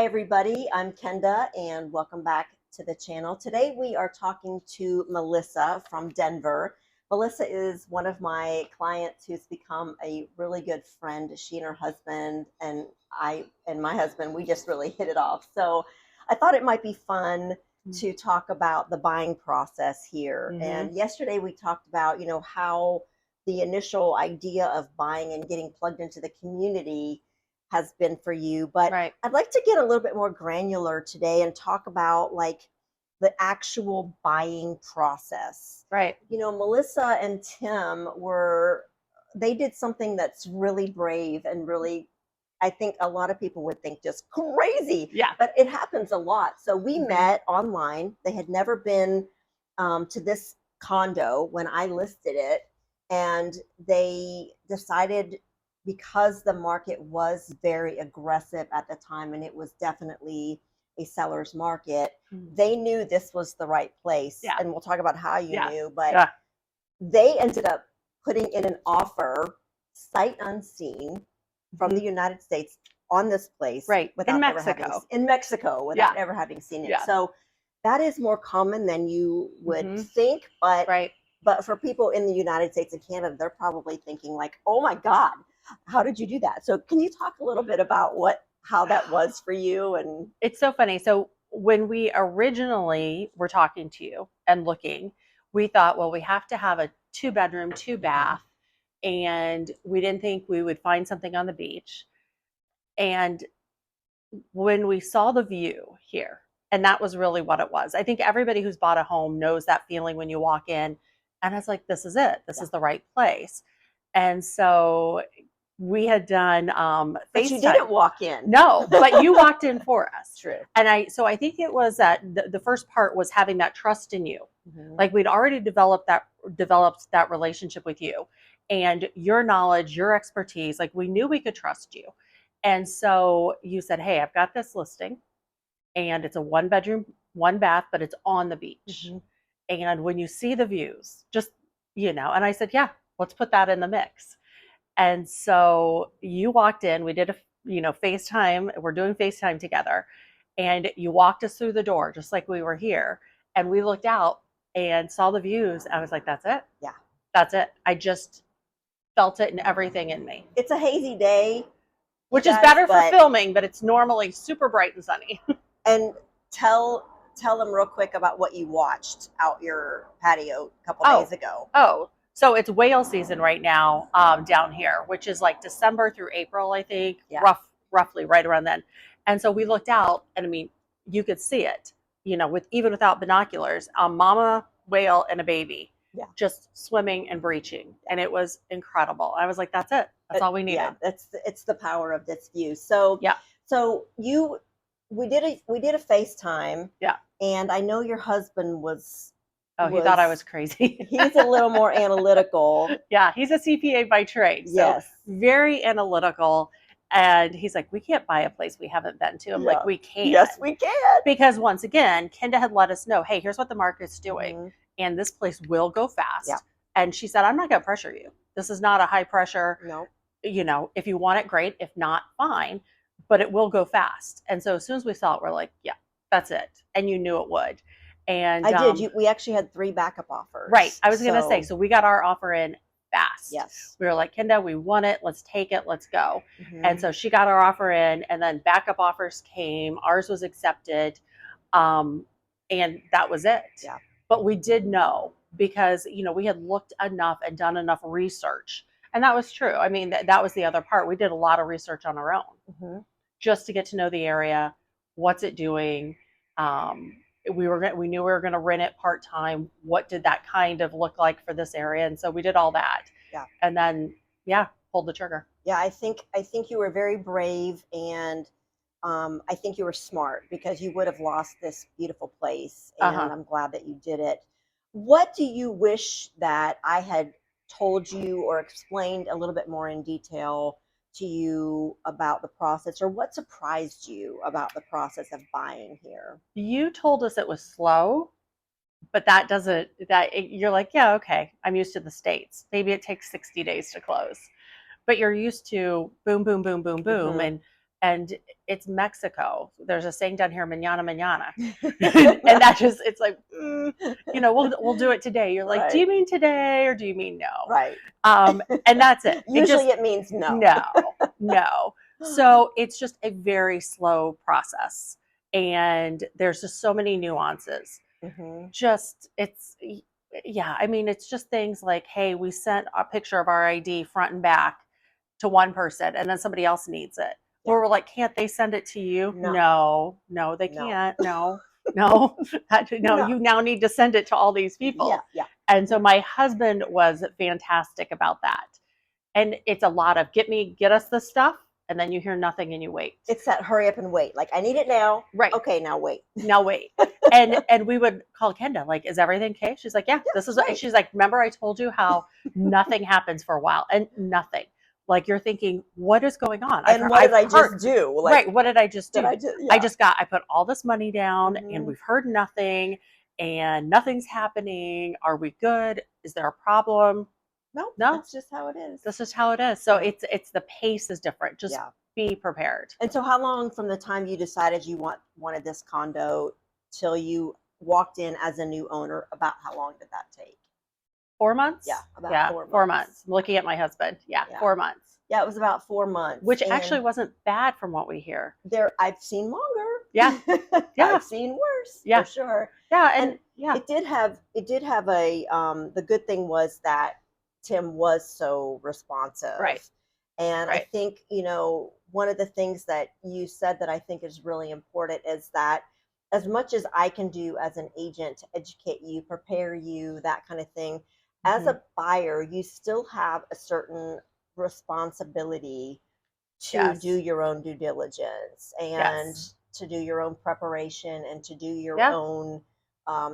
everybody. I'm Kenda and welcome back to the channel. Today we are talking to Melissa from Denver. Melissa is one of my clients who's become a really good friend. She and her husband and my husband, we just really hit it off. So I thought it might be fun to talk about the buying process here. Mm-hmm. And yesterday we talked about, how the initial idea of buying and getting plugged into the community has been for you. But Right. I'd like to get a little bit more granular today and talk about like the actual buying process. Right. Melissa and Tim they did something that's really brave and really, I think a lot of people would think just crazy. Yeah. But it happens a lot. So we Mm-hmm. met online. They had never been to this condo when I listed it. And they decided, because the market was very aggressive at the time and it was definitely a seller's market, they knew this was the right place. Yeah. And we'll talk about how you Yeah. knew, but Yeah. they ended up putting in an offer sight unseen from the United States on this place. Right. Without In ever Mexico. without ever having seen it. Yeah. So that is more common than you would think, Right. but for people in the United States and Canada, they're probably thinking like, oh my God, how did you do that? So can you talk a little bit about how that was for you? And It's so funny. So when we originally were talking to you and looking, we thought, well, we have to have a 2-bedroom, 2-bath. And we didn't think we would find something on the beach. And when we saw the view here, and that was really what it was. I think everybody who's bought a home knows that feeling when you walk in and it's like, this is it. This is the right place. And so we had done but you didn't walk in. No, but you walked in for us. True. And I think it was that the first part was having that trust in you. Mm-hmm. Like we'd already developed that relationship with you and your knowledge, your expertise. Like we knew we could trust you. And so you said, hey, I've got this listing and it's a 1-bedroom, 1-bath, but it's on the beach. Mm-hmm. And when you see the views, just, and I said, yeah, let's put that in the mix. And so you walked in, we did a, FaceTime, we're doing FaceTime together. And you walked us through the door, just like we were here. And we looked out and saw the views. I was like, that's it. Yeah. That's it. I just felt it in everything in me. It's a hazy day. Which is better for filming, but it's normally super bright and sunny. And tell them real quick about what you watched out your patio a couple days ago. Oh, so it's whale season right now down here, which is like December through April, I think, roughly right around then. And so we looked out, and I mean, you could see it, even without binoculars, mama whale and a baby, just swimming and breaching, and it was incredible. I was like, that's it. That's all we needed. Yeah, it's the power of this view. So yeah. So we did a FaceTime. Yeah. And I know your husband was. Oh, he thought I was crazy. He's a little more analytical. Yeah, he's a CPA by trade. So yes. Very analytical. And he's like, we can't buy a place we haven't been to. I'm like, we can. Yes, we can. Because once again, Kenda had let us know, hey, here's what the market's doing. And this place will go fast. Yeah. And she said, I'm not going to pressure you. This is not a high pressure. No. If you want it, great. If not, fine. But it will go fast. And so as soon as we saw it, we're like, yeah, that's it. And you knew it would. And I did. We actually had 3 backup offers. Right. I was going to say, so we got our offer in fast. Yes. We were like, Kenda, we want it. Let's take it. Let's go. And so she got our offer in, and then backup offers came. Ours was accepted. And that was it. Yeah. But we did know because, we had looked enough and done enough research. And that was true. I mean, that was the other part. We did a lot of research on our own just to get to know the area. What's it doing? We knew we were going to rent it part-time. What did that kind of look like for this area? And so we did all that. Yeah. And then, pulled the trigger. Yeah. I think you were very brave, and I think you were smart, because you would have lost this beautiful place. And I'm glad that you did it. What do you wish that I had told you or explained a little bit more in detail to you about the process, or what surprised you about the process of buying here? You told us it was slow, but you're like, yeah, okay, I'm used to the States. Maybe it takes 60 days to close, but you're used to boom, boom, boom, boom, boom. and it's Mexico. There's a saying down here, mañana, mañana. And that just, it's like, you know, we'll do it today. You're like, do you mean today or do you mean no? Right. And that's it. Usually it means no. No. So it's just a very slow process. And there's just so many nuances. Just, yeah, I mean, it's just things like, hey, we sent a picture of our ID front and back to one person and then somebody else needs it. Or we're like, can't they send it to you? No, they can't. No. You now need to send it to all these people. Yeah. And so my husband was fantastic about that. And it's a lot of get us the stuff, and then you hear nothing and you wait. It's that hurry up and wait. Like, I need it now. Right. Okay, now wait. And we would call Kenda, like, is everything okay? She's like, yeah, this is right. She's like, remember I told you how nothing happens for a while, and nothing. Like, you're thinking, what is going on? And what did I just do? Like, right. What did I just do? I put all this money down and we've heard nothing and nothing's happening. Are we good? Is there a problem? No. That's just how it is. This is how it is. So it's the pace is different. Just be prepared. And so how long from the time you decided you wanted this condo till you walked in as a new owner, about how long did that take? 4 months? Yeah, about 4 months. 4 months. I'm looking at my husband. Yeah, 4 months. Yeah, it was about 4 months. Which actually wasn't bad from what we hear. I've seen longer. Yeah. I've seen worse. Yeah. For sure. Yeah. And it did have a, the good thing was that Tim was so responsive. Right. And I think, one of the things that you said that I think is really important is that as much as I can do as an agent to educate you, prepare you, that kind of thing, as a buyer, you still have a certain responsibility to do your own due diligence and to do your own preparation and to do your own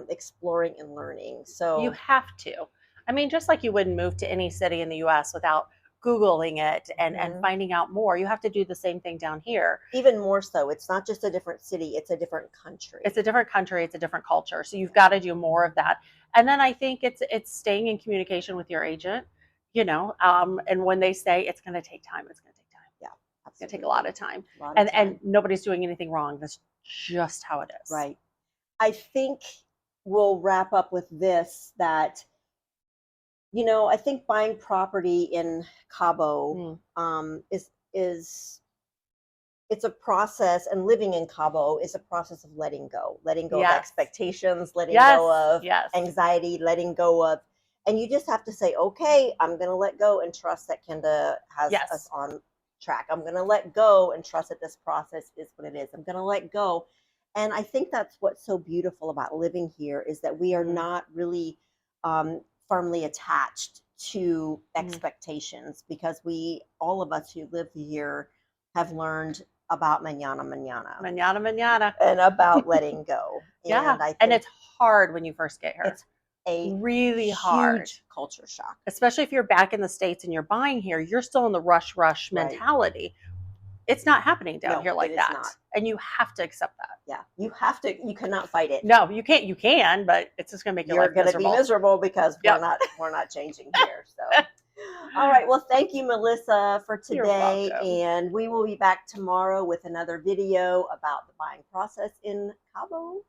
exploring and learning. So you have to. I mean, just like you wouldn't move to any city in the U.S. without Googling it and finding out more. You have to do the same thing down here. Even more so. It's not just a different city. It's a different country. It's a different country. It's a different culture. So you've got to do more of that. And then I think it's staying in communication with your agent, and when they say it's going to take time, it's going to take time. Yeah. Absolutely. It's going to take a lot of time. And nobody's doing anything wrong. That's just how it is. Right. I think we'll wrap up with this, that I think buying property in Cabo is it's a process, and living in Cabo is a process of letting go of expectations, letting go of anxiety, letting go of, and you just have to say, okay, I'm going to let go and trust that Kenda has us on track. I'm going to let go and trust that this process is what it is. I'm going to let go. And I think that's what's so beautiful about living here, is that we are not really firmly attached to expectations, because all of us who live here have learned about mañana, and about letting go. And it's hard when you first get here. It's a really hard huge culture shock, especially if you're back in the States and you're buying here. You're still in the rush mentality. It's not happening down here like that. And you have to accept that. Yeah, you have to. You cannot fight it. No, you can't. You can, but it's just going to make your life miserable. You're going to be miserable because we're not changing here. So, all right. Well, thank you, Melissa, for today, and we will be back tomorrow with another video about the buying process in Cabo.